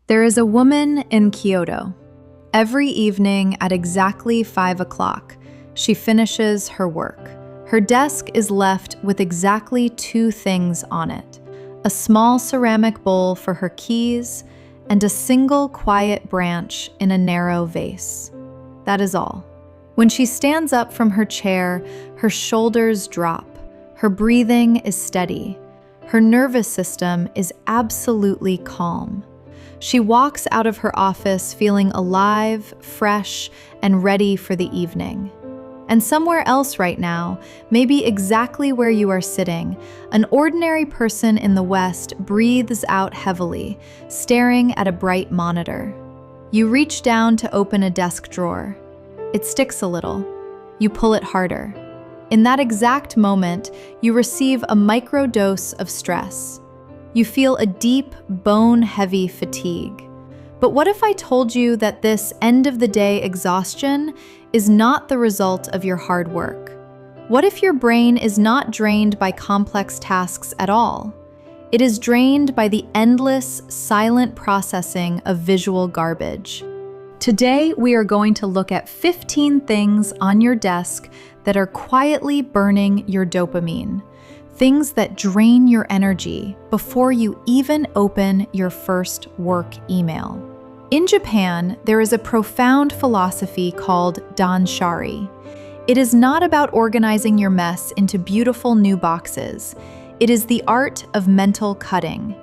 There is a woman in Kyoto. Every evening at exactly 5 o'clock, she finishes her work. Her desk is left with exactly two things on it: a small ceramic bowl for her keys and a single quiet branch in a narrow vase. That is all. When she stands up from her chair, her shoulders drop. Her breathing is steady. Her nervous system is absolutely calm. She walks out of her office feeling alive, fresh, and ready for the evening. And somewhere else right now, maybe exactly where you are sitting, an ordinary person in the West breathes out heavily, staring at a bright monitor. You reach down to open a desk drawer. It sticks a little. You pull it harder. In that exact moment, you receive a microdose of stress. You feel a deep, bone-heavy fatigue. But what if I told you that this end-of-the-day exhaustion is not the result of your hard work? What if your brain is not drained by complex tasks at all? It is drained by the endless, silent processing of visual garbage. Today, we are going to look at 15 things on your desk that are quietly burning your dopamine. Things that drain your energy before you even open your first work email. In Japan, there is a profound philosophy called danshari. It is not about organizing your mess into beautiful new boxes. It is the art of mental cutting.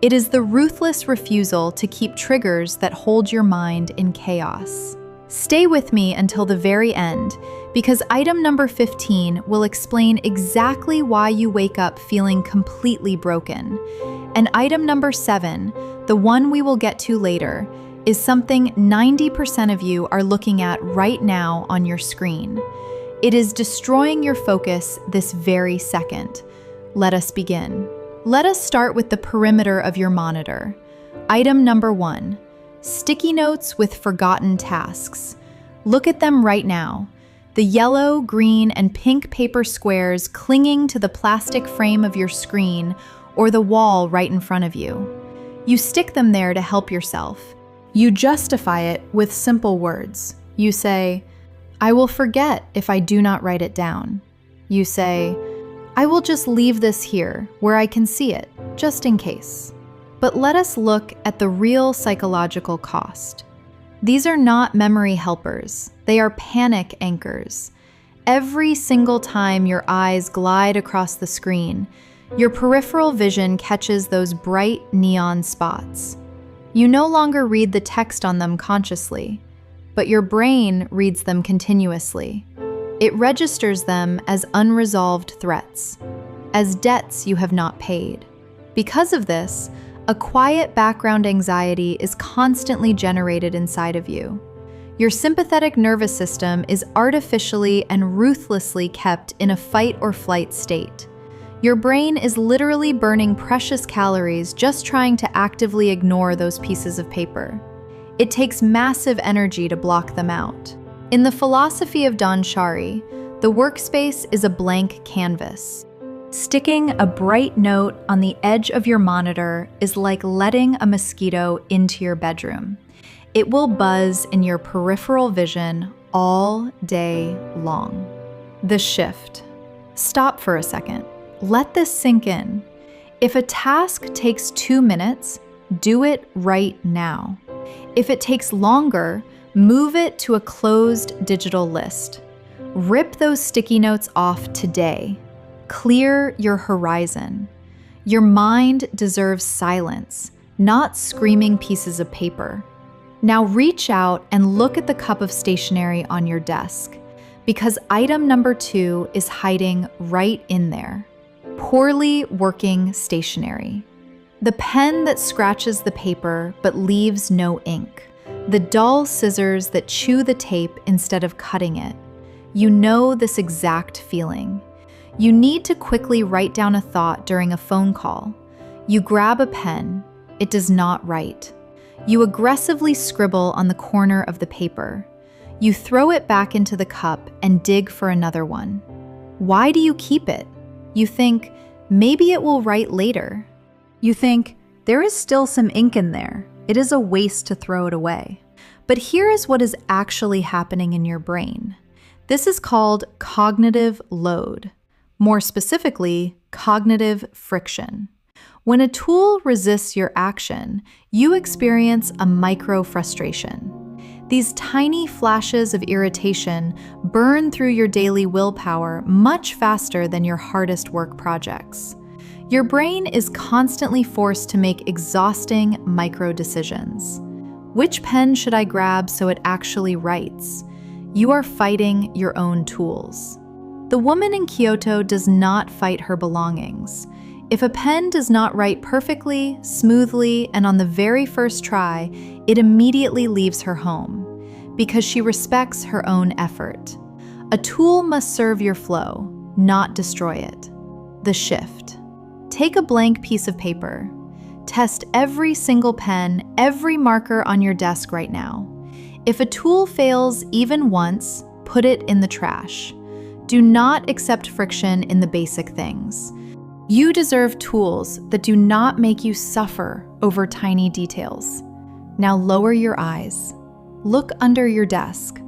It is the ruthless refusal to keep triggers that hold your mind in chaos. Stay with me until the very end, because item number 15 will explain exactly why you wake up feeling completely broken. And item number 7, the one we will get to later, is something 90% of you are looking at right now on your screen. It is destroying your focus this very second. Let us begin. Let us start with the perimeter of your monitor. Item number 1, sticky notes with forgotten tasks. Look at them right now. The yellow, green, and pink paper squares clinging to the plastic frame of your screen or the wall right in front of you. You stick them there to help yourself. You justify it with simple words. You say, "I will forget if I do not write it down." You say, "I will just leave this here where I can see it, just in case." But let us look at the real psychological cost. These are not memory helpers. They are panic anchors. Every single time your eyes glide across the screen, your peripheral vision catches those bright neon spots. You no longer read the text on them consciously, but your brain reads them continuously. It registers them as unresolved threats, as debts you have not paid. Because of this, a quiet background anxiety is constantly generated inside of you. Your sympathetic nervous system is artificially and ruthlessly kept in a fight or flight state. Your brain is literally burning precious calories just trying to actively ignore those pieces of paper. It takes massive energy to block them out. In the philosophy of danshari, the workspace is a blank canvas. Sticking a bright note on the edge of your monitor is like letting a mosquito into your bedroom. It will buzz in your peripheral vision all day long. The shift. Stop for a second. Let this sink in. If a task takes 2 minutes, do it right now. If it takes longer, move it to a closed digital list. Rip those sticky notes off today. Clear your horizon. Your mind deserves silence, not screaming pieces of paper. Now reach out and look at the cup of stationery on your desk, because item number 2 is hiding right in there. Poorly working stationery. The pen that scratches the paper but leaves no ink. The dull scissors that chew the tape instead of cutting it. You know this exact feeling. You need to quickly write down a thought during a phone call. You grab a pen. It does not write. You aggressively scribble on the corner of the paper. You throw it back into the cup and dig for another one. Why do you keep it? You think, maybe it will write later. You think, there is still some ink in there. It is a waste to throw it away. But here is what is actually happening in your brain. This is called cognitive load. More specifically, cognitive friction. When a tool resists your action, you experience a micro-frustration. These tiny flashes of irritation burn through your daily willpower much faster than your hardest work projects. Your brain is constantly forced to make exhausting micro-decisions. Which pen should I grab so it actually writes? You are fighting your own tools. The woman in Kyoto does not fight her belongings. If a pen does not write perfectly, smoothly, and on the very first try, it immediately leaves her home, because she respects her own effort. A tool must serve your flow, not destroy it. The shift. Take a blank piece of paper. Test every single pen, every marker on your desk right now. If a tool fails even once, put it in the trash. Do not accept friction in the basic things. You deserve tools that do not make you suffer over tiny details. Now lower your eyes. Look under your desk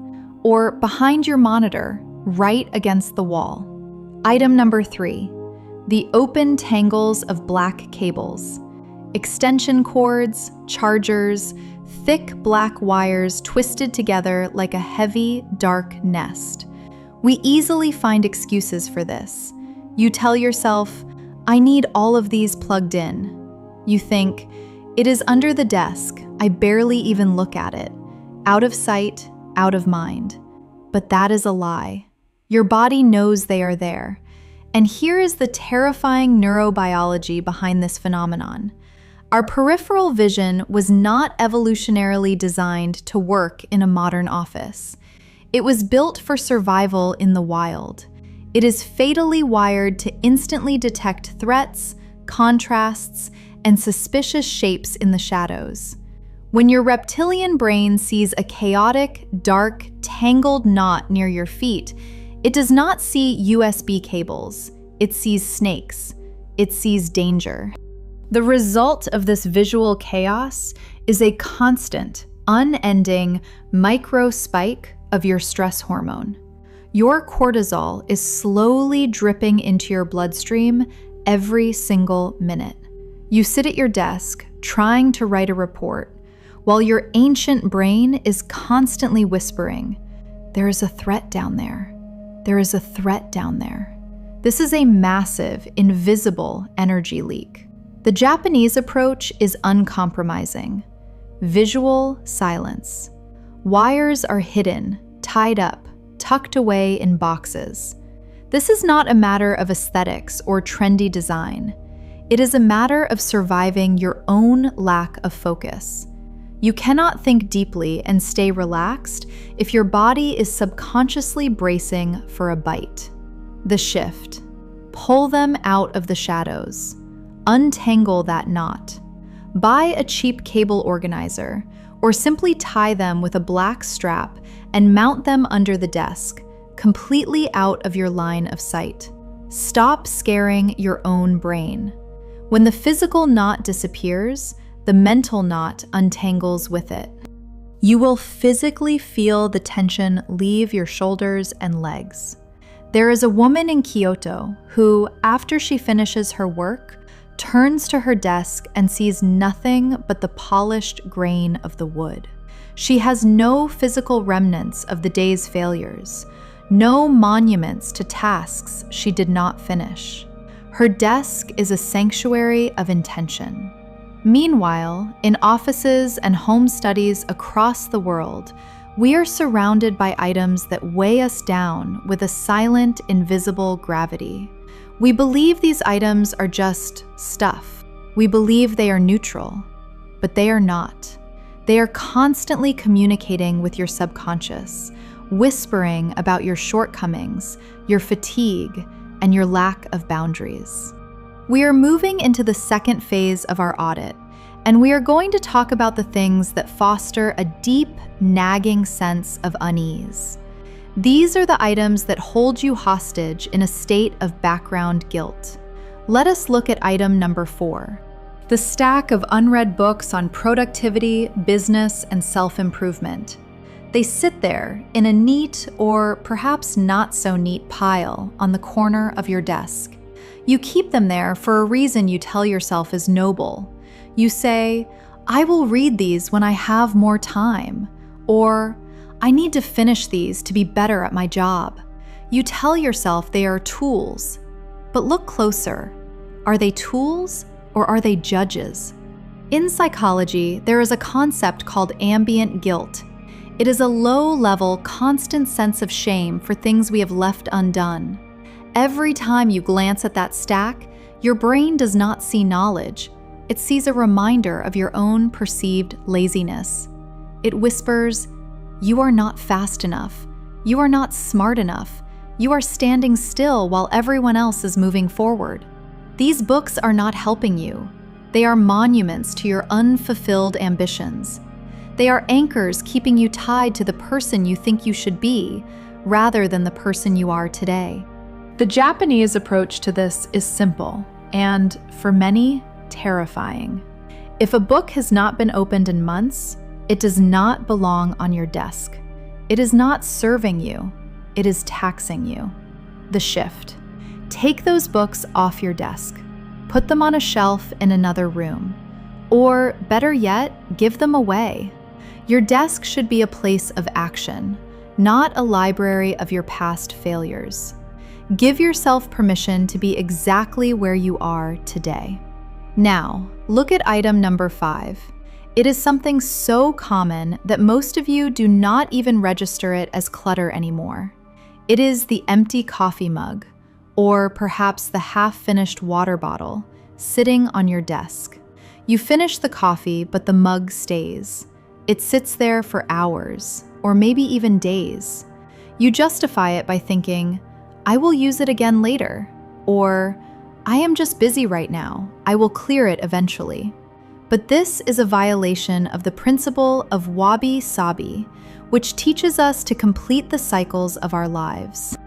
or behind your monitor, right against the wall. Item number 3, the open tangles of black cables. Extension cords, chargers, thick black wires twisted together like a heavy, dark nest. We easily find excuses for this. You tell yourself, I need all of these plugged in. You think, it is under the desk, I barely even look at it. Out of sight, out of mind. But that is a lie. Your body knows they are there. And here is the terrifying neurobiology behind this phenomenon. Our peripheral vision was not evolutionarily designed to work in a modern office. It was built for survival in the wild. It is fatally wired to instantly detect threats, contrasts, and suspicious shapes in the shadows. When your reptilian brain sees a chaotic, dark, tangled knot near your feet, it does not see USB cables. It sees snakes. It sees danger. The result of this visual chaos is a constant, unending micro spike of your stress hormone. Your cortisol is slowly dripping into your bloodstream every single minute. You sit at your desk trying to write a report, while your ancient brain is constantly whispering, there is a threat down there. There is a threat down there. This is a massive, invisible energy leak. The Japanese approach is uncompromising. Visual silence. Wires are hidden, tied up, tucked away in boxes. This is not a matter of aesthetics or trendy design. It is a matter of surviving your own lack of focus. You cannot think deeply and stay relaxed if your body is subconsciously bracing for a bite. The shift. Pull them out of the shadows. Untangle that knot. Buy a cheap cable organizer, or simply tie them with a black strap and mount them under the desk, completely out of your line of sight. Stop scaring your own brain. When the physical knot disappears, the mental knot untangles with it. You will physically feel the tension leave your shoulders and legs. There is a woman in Kyoto who, after she finishes her work, turns to her desk and sees nothing but the polished grain of the wood. She has no physical remnants of the day's failures, no monuments to tasks she did not finish. Her desk is a sanctuary of intention. Meanwhile, in offices and home studies across the world, we are surrounded by items that weigh us down with a silent, invisible gravity. We believe these items are just stuff. We believe they are neutral, but they are not. They are constantly communicating with your subconscious, whispering about your shortcomings, your fatigue, and your lack of boundaries. We are moving into the second phase of our audit, and we are going to talk about the things that foster a deep, nagging sense of unease. These are the items that hold you hostage in a state of background guilt. Let us look at item number 4, The stack of unread books on productivity, business, and self-improvement. They sit there in a neat or perhaps not so neat pile on the corner of your desk. You keep them there for a reason you tell yourself is noble. You say, "I will read these when I have more time," or "I need to finish these to be better at my job." You tell yourself they are tools. But look closer. Are they tools or are they judges? In psychology, there is a concept called ambient guilt. It is a low-level, constant sense of shame for things we have left undone. Every time you glance at that stack, your brain does not see knowledge. It sees a reminder of your own perceived laziness. It whispers, "You are not fast enough. You are not smart enough. You are standing still while everyone else is moving forward." These books are not helping you. They are monuments to your unfulfilled ambitions. They are anchors keeping you tied to the person you think you should be, rather than the person you are today. The Japanese approach to this is simple, and for many, terrifying. If a book has not been opened in months, it does not belong on your desk. It is not serving you, it is taxing you. The shift. Take those books off your desk. Put them on a shelf in another room. Or, better yet, give them away. Your desk should be a place of action, not a library of your past failures. Give yourself permission to be exactly where you are today. Now, look at item number 5. It is something so common that most of you do not even register it as clutter anymore. It is the empty coffee mug, or perhaps the half-finished water bottle, sitting on your desk. You finish the coffee, but the mug stays. It sits there for hours, or maybe even days. You justify it by thinking, "I will use it again later," or "I am just busy right now. I will clear it eventually." But this is a violation of the principle of wabi-sabi, which teaches us to complete the cycles of our lives.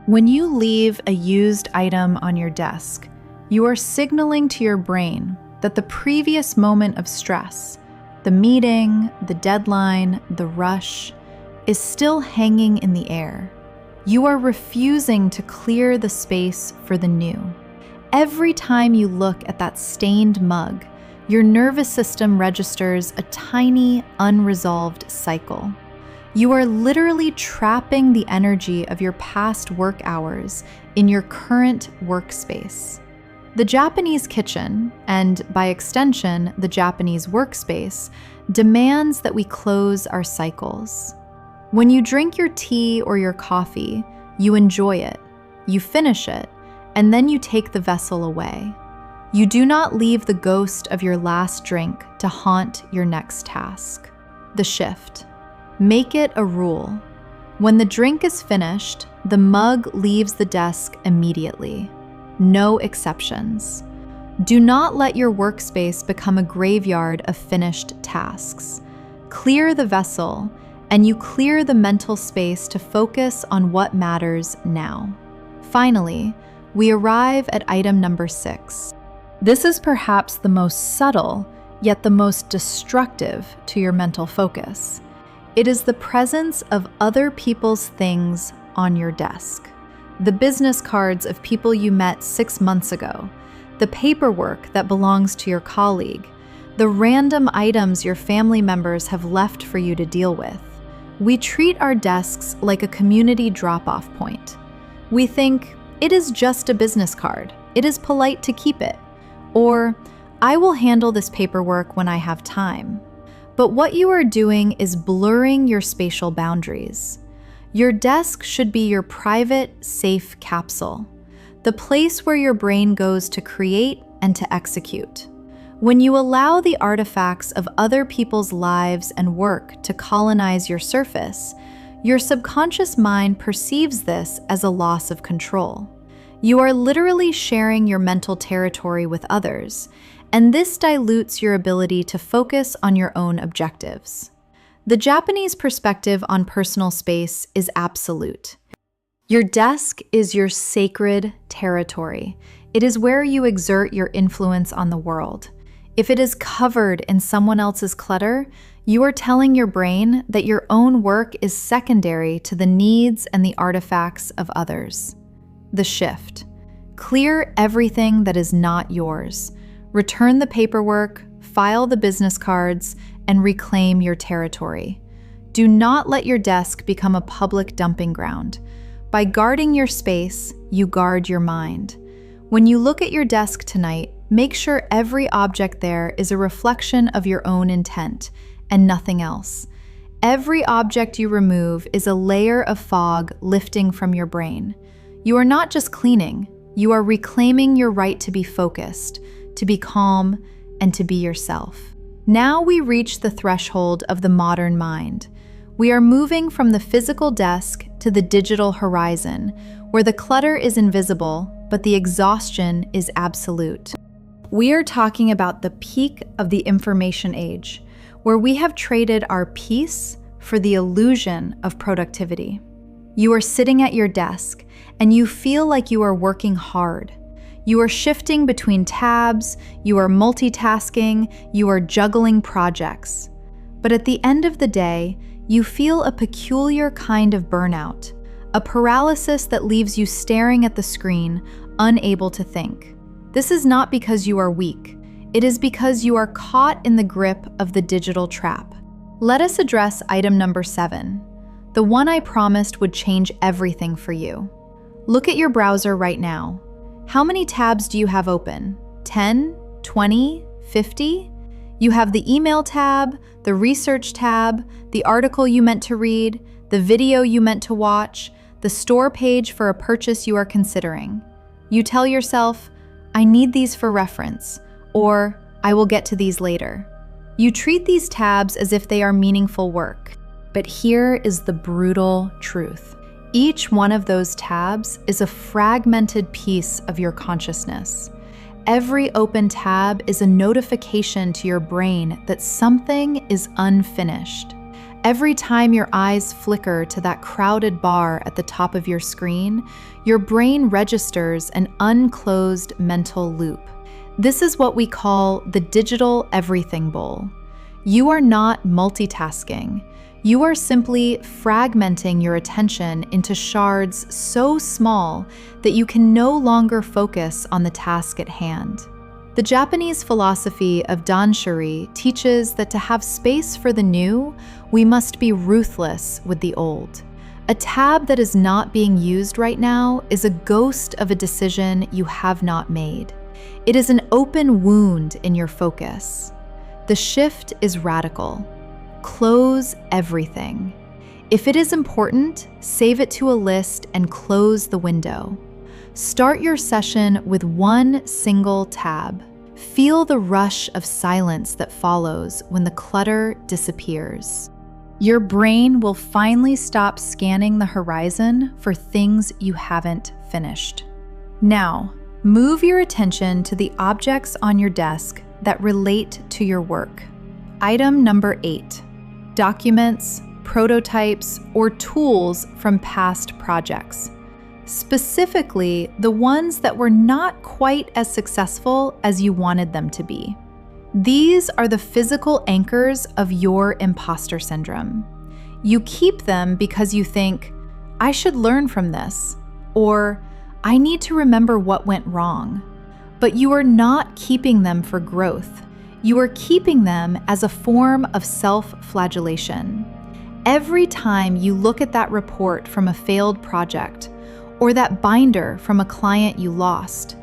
When you leave a used item on your desk, you are signaling to your brain that the previous moment of stress, the meeting, the deadline, the rush, is still hanging in the air. You are refusing to clear the space for the new. Every time you look at that stained mug, your nervous system registers a tiny, unresolved cycle. You are literally trapping the energy of your past work hours in your current workspace. The Japanese kitchen, and by extension, the Japanese workspace, demands that we close our cycles. When you drink your tea or your coffee, you enjoy it, you finish it, and then you take the vessel away. You do not leave the ghost of your last drink to haunt your next task. The shift. Make it a rule. When the drink is finished, the mug leaves the desk immediately. No exceptions. Do not let your workspace become a graveyard of finished tasks. Clear the vessel, and you clear the mental space to focus on what matters now. Finally, we arrive at item number 6. This is perhaps the most subtle, yet the most destructive to your mental focus. It is the presence of other people's things on your desk. The business cards of people you met 6 months ago, the paperwork that belongs to your colleague, the random items your family members have left for you to deal with. We treat our desks like a community drop-off point. We think, it is just a business card. It is polite to keep it. Or, I will handle this paperwork when I have time. But what you are doing is blurring your spatial boundaries. Your desk should be your private, safe capsule, the place where your brain goes to create and to execute. When you allow the artifacts of other people's lives and work to colonize your surface, your subconscious mind perceives this as a loss of control. You are literally sharing your mental territory with others, and this dilutes your ability to focus on your own objectives. The Japanese perspective on personal space is absolute. Your desk is your sacred territory. It is where you exert your influence on the world. If it is covered in someone else's clutter, you are telling your brain that your own work is secondary to the needs and the artifacts of others. The shift. Clear everything that is not yours. Return the paperwork, file the business cards, and reclaim your territory. Do not let your desk become a public dumping ground. By guarding your space, you guard your mind. When you look at your desk tonight, make sure every object there is a reflection of your own intent and nothing else. Every object you remove is a layer of fog lifting from your brain. You are not just cleaning, you are reclaiming your right to be focused, to be calm, and to be yourself. Now we reach the threshold of the modern mind. We are moving from the physical desk to the digital horizon, where the clutter is invisible, but the exhaustion is absolute. We are talking about the peak of the information age, where we have traded our peace for the illusion of productivity. You are sitting at your desk, and you feel like you are working hard. You are shifting between tabs, you are multitasking, you are juggling projects. But at the end of the day, you feel a peculiar kind of burnout, a paralysis that leaves you staring at the screen, unable to think. This is not because you are weak. It is because you are caught in the grip of the digital trap. Let us address item number 7, the one I promised would change everything for you. Look at your browser right now. How many tabs do you have open? 10, 20, 50? You have the email tab, the research tab, the article you meant to read, the video you meant to watch, the store page for a purchase you are considering. You tell yourself, I need these for reference, or I will get to these later. You treat these tabs as if they are meaningful work. But here is the brutal truth. Each one of those tabs is a fragmented piece of your consciousness. Every open tab is a notification to your brain that something is unfinished. Every time your eyes flicker to that crowded bar at the top of your screen, your brain registers an unclosed mental loop. This is what we call the digital everything bowl. You are not multitasking. You are simply fragmenting your attention into shards so small that you can no longer focus on the task at hand. The Japanese philosophy of danshuri teaches that to have space for the new, we must be ruthless with the old. A tab that is not being used right now is a ghost of a decision you have not made. It is an open wound in your focus. The shift is radical. Close everything. If it is important, save it to a list and close the window. Start your session with one single tab. Feel the rush of silence that follows when the clutter disappears. Your brain will finally stop scanning the horizon for things you haven't finished. Now, move your attention to the objects on your desk that relate to your work. Item number 8, documents, prototypes, or tools from past projects. Specifically, the ones that were not quite as successful as you wanted them to be. These are the physical anchors of your imposter syndrome. You keep them because you think, I should learn from this, or I need to remember what went wrong. But you are not keeping them for growth. You are keeping them as a form of self-flagellation. Every time you look at that report from a failed project, or that binder from a client you lost,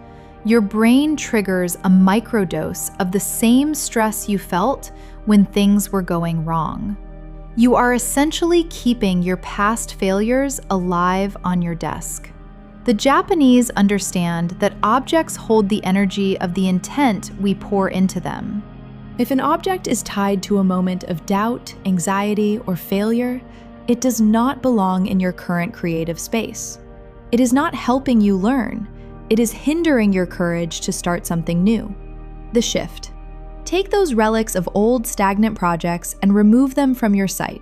your brain triggers a microdose of the same stress you felt when things were going wrong. You are essentially keeping your past failures alive on your desk. The Japanese understand that objects hold the energy of the intent we pour into them. If an object is tied to a moment of doubt, anxiety, or failure, it does not belong in your current creative space. It is not helping you learn. It is hindering your courage to start something new. The shift. Take those relics of old stagnant projects and remove them from your site.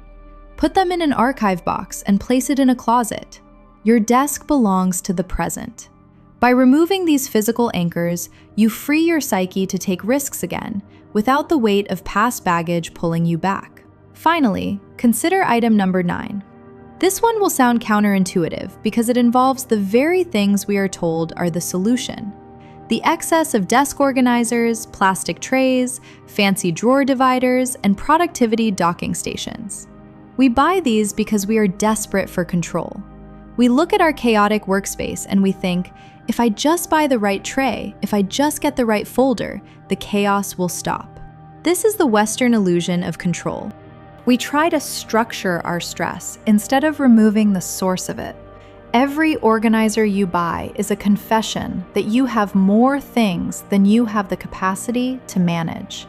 Put them in an archive box and place it in a closet. Your desk belongs to the present. By removing these physical anchors, you free your psyche to take risks again, without the weight of past baggage pulling you back. Finally, consider item number 9. This one will sound counterintuitive because it involves the very things we are told are the solution. The excess of desk organizers, plastic trays, fancy drawer dividers, and productivity docking stations. We buy these because we are desperate for control. We look at our chaotic workspace and we think, if I just buy the right tray, if I just get the right folder, the chaos will stop. This is the Western illusion of control. We try to structure our stress instead of removing the source of it. Every organizer you buy is a confession that you have more things than you have the capacity to manage.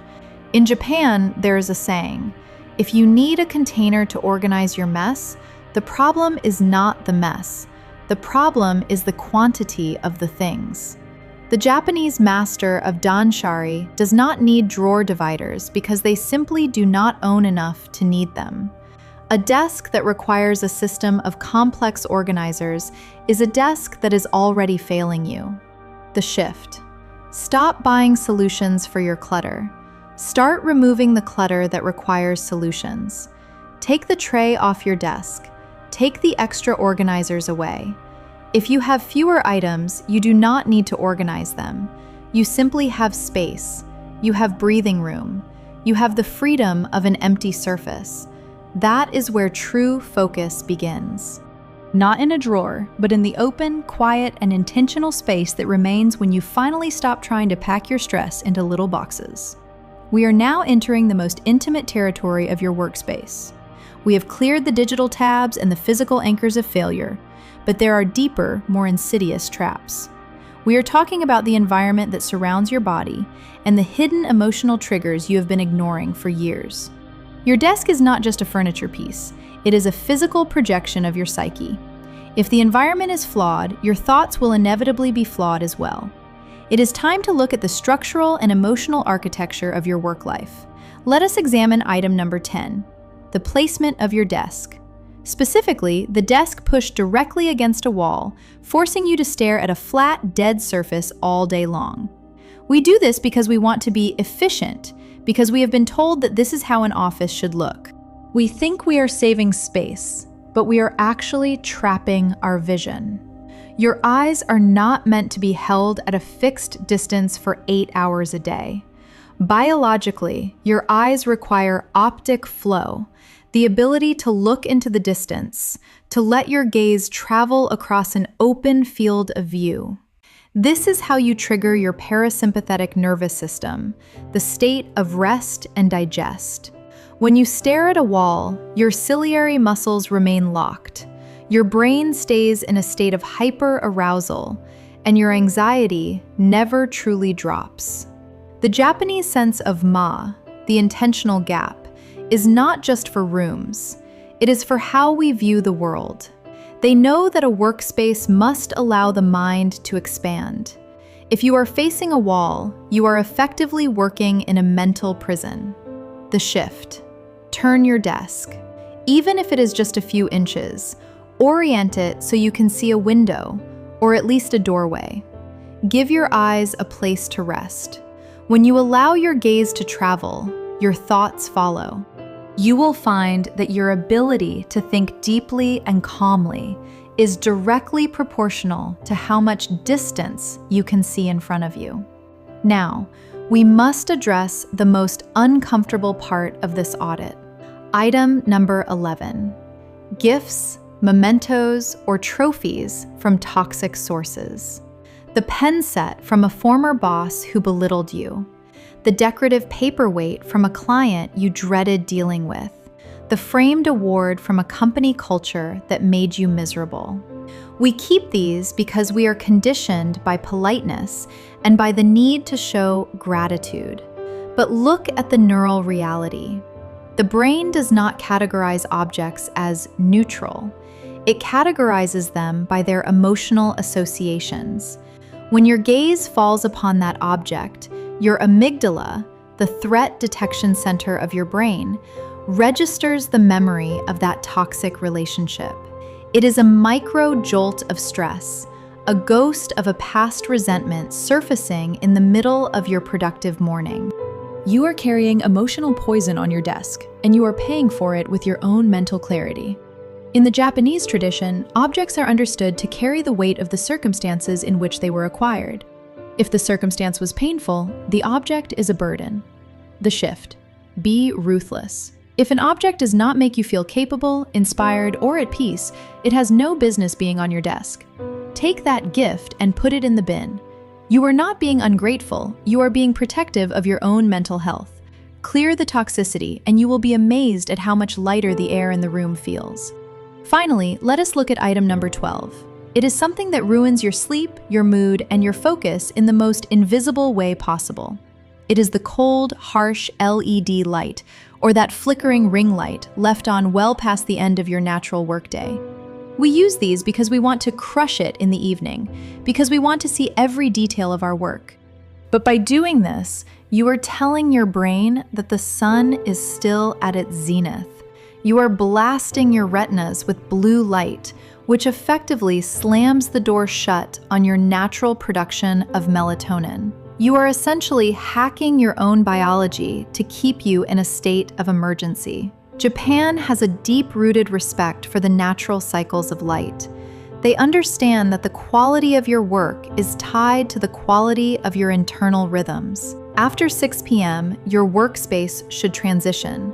In Japan, there is a saying, if you need a container to organize your mess, the problem is not the mess. The problem is the quantity of the things. The Japanese master of danshari does not need drawer dividers because they simply do not own enough to need them. A desk that requires a system of complex organizers is a desk that is already failing you. The shift. Stop buying solutions for your clutter. Start removing the clutter that requires solutions. Take the tray off your desk. Take the extra organizers away. If you have fewer items, you do not need to organize them. You simply have space. You have breathing room. You have the freedom of an empty surface. That is where true focus begins. Not in a drawer, but in the open, quiet, and intentional space that remains when you finally stop trying to pack your stress into little boxes. We are now entering the most intimate territory of your workspace. We have cleared the digital tabs and the physical anchors of failure, but there are deeper, more insidious traps. We are talking about the environment that surrounds your body and the hidden emotional triggers you have been ignoring for years. Your desk is not just a furniture piece, it is a physical projection of your psyche. If the environment is flawed, your thoughts will inevitably be flawed as well. It is time to look at the structural and emotional architecture of your work life. Let us examine item number 10, the placement of your desk. Specifically, the desk pushed directly against a wall, forcing you to stare at a flat, dead surface all day long. We do this because we want to be efficient, because we have been told that this is how an office should look. We think we are saving space, but we are actually trapping our vision. Your eyes are not meant to be held at a fixed distance for 8 hours a day. Biologically, your eyes require optic flow, the ability to look into the distance, to let your gaze travel across an open field of view. This is how you trigger your parasympathetic nervous system, the state of rest and digest. When you stare at a wall, your ciliary muscles remain locked. Your brain stays in a state of hyper-arousal, and your anxiety never truly drops. The Japanese sense of ma, the intentional gap, is not just for rooms. It is for how we view the world. They know that a workspace must allow the mind to expand. If you are facing a wall, you are effectively working in a mental prison. The shift. Turn your desk. Even if it is just a few inches, orient it so you can see a window, or at least a doorway. Give your eyes a place to rest. When you allow your gaze to travel, your thoughts follow. You will find that your ability to think deeply and calmly is directly proportional to how much distance you can see in front of you. Now, we must address the most uncomfortable part of this audit. Item number 11. Gifts, mementos, or trophies from toxic sources. The pen set from a former boss who belittled you. The decorative paperweight from a client you dreaded dealing with. The framed award from a company culture that made you miserable. We keep these because we are conditioned by politeness and by the need to show gratitude. But look at the neural reality. The brain does not categorize objects as neutral. It categorizes them by their emotional associations. When your gaze falls upon that object, your amygdala, the threat detection center of your brain, registers the memory of that toxic relationship. It is a micro jolt of stress, a ghost of a past resentment surfacing in the middle of your productive morning. You are carrying emotional poison on your desk, and you are paying for it with your own mental clarity. In the Japanese tradition, objects are understood to carry the weight of the circumstances in which they were acquired. If the circumstance was painful, the object is a burden. The shift. Be ruthless. If an object does not make you feel capable, inspired, or at peace, it has no business being on your desk. Take that gift and put it in the bin. You are not being ungrateful, you are being protective of your own mental health. Clear the toxicity, and you will be amazed at how much lighter the air in the room feels. Finally, let us look at item number 12. It is something that ruins your sleep, your mood, and your focus in the most invisible way possible. It is the cold, harsh LED light, or that flickering ring light left on well past the end of your natural workday. We use these because we want to crush it in the evening, because we want to see every detail of our work. But by doing this, you are telling your brain that the sun is still at its zenith. You are blasting your retinas with blue light, which effectively slams the door shut on your natural production of melatonin. You are essentially hacking your own biology to keep you in a state of emergency. Japan has a deep-rooted respect for the natural cycles of light. They understand that the quality of your work is tied to the quality of your internal rhythms. After 6 p.m., your workspace should transition.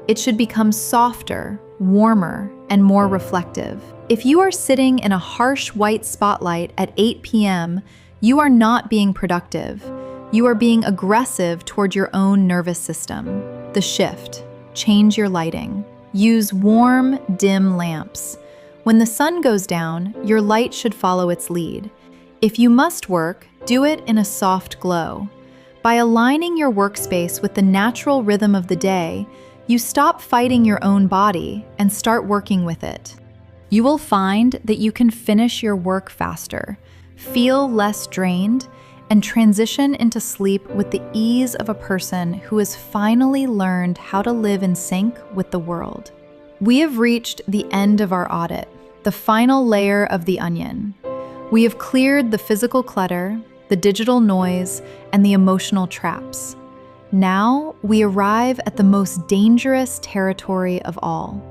It should become softer, warmer, and more reflective. If you are sitting in a harsh white spotlight at 8 p.m., you are not being productive. You are being aggressive toward your own nervous system. The shift. Change your lighting. Use warm, dim lamps. When the sun goes down, your light should follow its lead. If you must work, do it in a soft glow. By aligning your workspace with the natural rhythm of the day, you stop fighting your own body and start working with it. You will find that you can finish your work faster, feel less drained, and transition into sleep with the ease of a person who has finally learned how to live in sync with the world. We have reached the end of our audit, the final layer of the onion. We have cleared the physical clutter, the digital noise, and the emotional traps. Now we arrive at the most dangerous territory of all,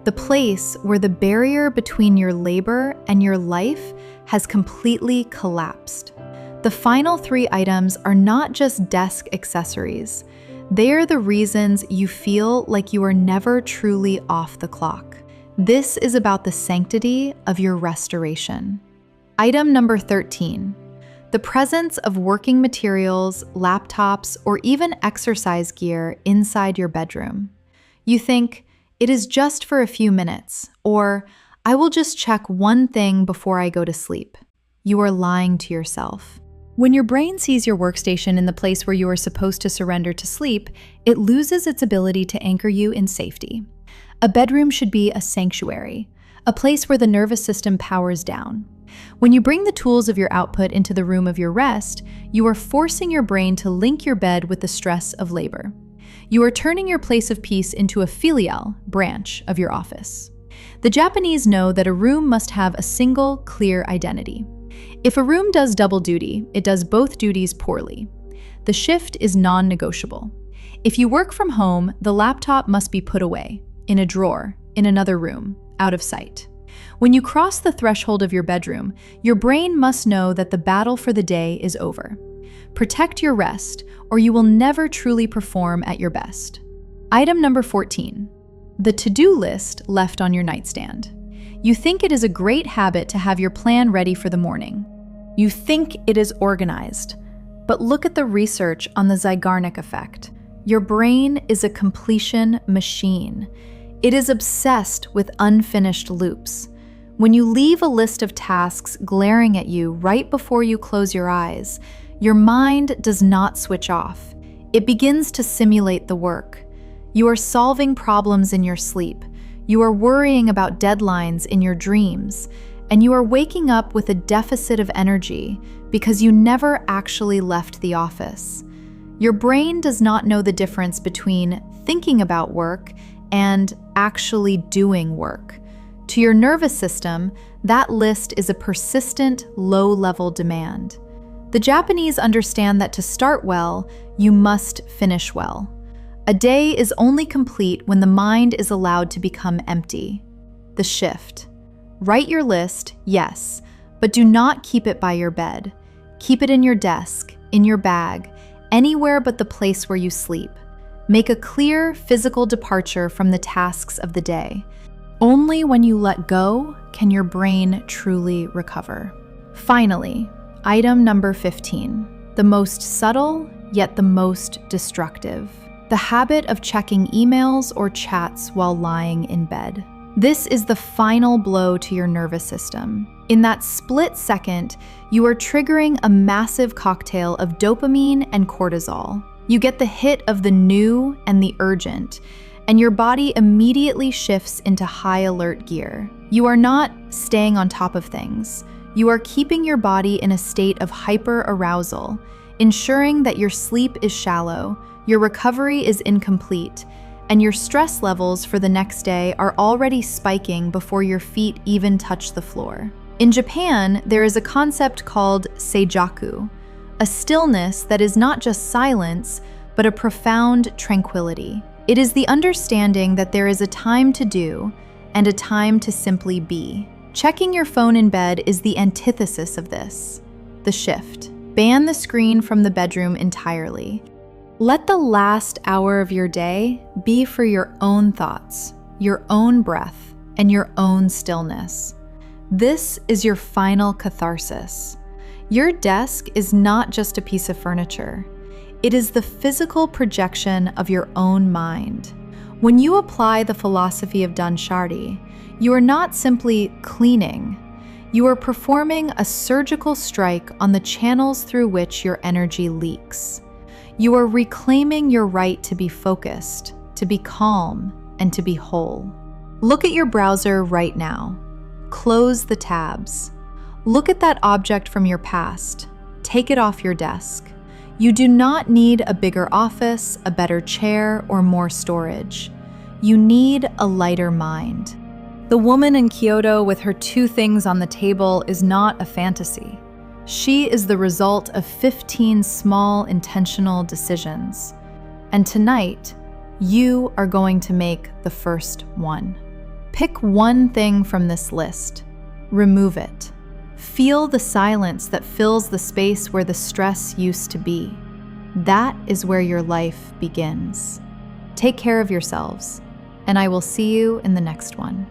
the place where the barrier between your labor and your life has completely collapsed. The final 3 items are not just desk accessories. They are the reasons you feel like you are never truly off the clock. This is about the sanctity of your restoration. Item number 13. The presence of working materials, laptops, or even exercise gear inside your bedroom. You think, it is just for a few minutes, or I will just check one thing before I go to sleep. You are lying to yourself. When your brain sees your workstation in the place where you are supposed to surrender to sleep, it loses its ability to anchor you in safety. A bedroom should be a sanctuary, a place where the nervous system powers down. When you bring the tools of your output into the room of your rest, you are forcing your brain to link your bed with the stress of labor. You are turning your place of peace into a filial branch of your office. The Japanese know that a room must have a single, clear identity. If a room does double duty, it does both duties poorly. The shift is non-negotiable. If you work from home, the laptop must be put away, in a drawer, in another room, out of sight. When you cross the threshold of your bedroom, your brain must know that the battle for the day is over. Protect your rest, or you will never truly perform at your best. Item number 14. The to-do list left on your nightstand. You think it is a great habit to have your plan ready for the morning. You think it is organized. But look at the research on the Zeigarnik effect. Your brain is a completion machine. It is obsessed with unfinished loops. When you leave a list of tasks glaring at you right before you close your eyes, your mind does not switch off. It begins to simulate the work. You are solving problems in your sleep. You are worrying about deadlines in your dreams, and you are waking up with a deficit of energy because you never actually left the office. Your brain does not know the difference between thinking about work and actually doing work. To your nervous system, That list is a persistent, low-level demand. The Japanese understand that to start well, you must finish well. A day is only complete when the mind is allowed to become empty. The shift. Write your list, yes, but do not keep it by your bed. Keep it in your desk, in your bag, anywhere but the place where you sleep. Make a clear physical departure from the tasks of the day. Only when you let go can your brain truly recover. Finally, item number 15, the most subtle yet the most destructive. The habit of checking emails or chats while lying in bed. This is the final blow to your nervous system. In that split second, you are triggering a massive cocktail of dopamine and cortisol. You get the hit of the new and the urgent, and your body immediately shifts into high alert gear. You are not staying on top of things. You are keeping your body in a state of hyper arousal, ensuring that your sleep is shallow, your recovery is incomplete, and your stress levels for the next day are already spiking before your feet even touch the floor. In Japan, there is a concept called seijaku, a stillness that is not just silence, but a profound tranquility. It is the understanding that there is a time to do and a time to simply be. Checking your phone in bed is the antithesis of this. The shift. Ban the screen from the bedroom entirely. Let the last hour of your day be for your own thoughts, your own breath, and your own stillness. This is your final catharsis. Your desk is not just a piece of furniture. It is the physical projection of your own mind. When you apply the philosophy of Danshardi, you are not simply cleaning. You are performing a surgical strike on the channels through which your energy leaks. You are reclaiming your right to be focused, to be calm, and to be whole. Look at your browser right now. Close the tabs. Look at that object from your past. Take it off your desk. You do not need a bigger office, a better chair, or more storage. You need a lighter mind. The woman in Kyoto with her 2 things on the table is not a fantasy. She is the result of 15 small, intentional decisions. And tonight, you are going to make the first one. Pick one thing from this list. Remove it. Feel the silence that fills the space where the stress used to be. That is where your life begins. Take care of yourselves, and I will see you in the next one.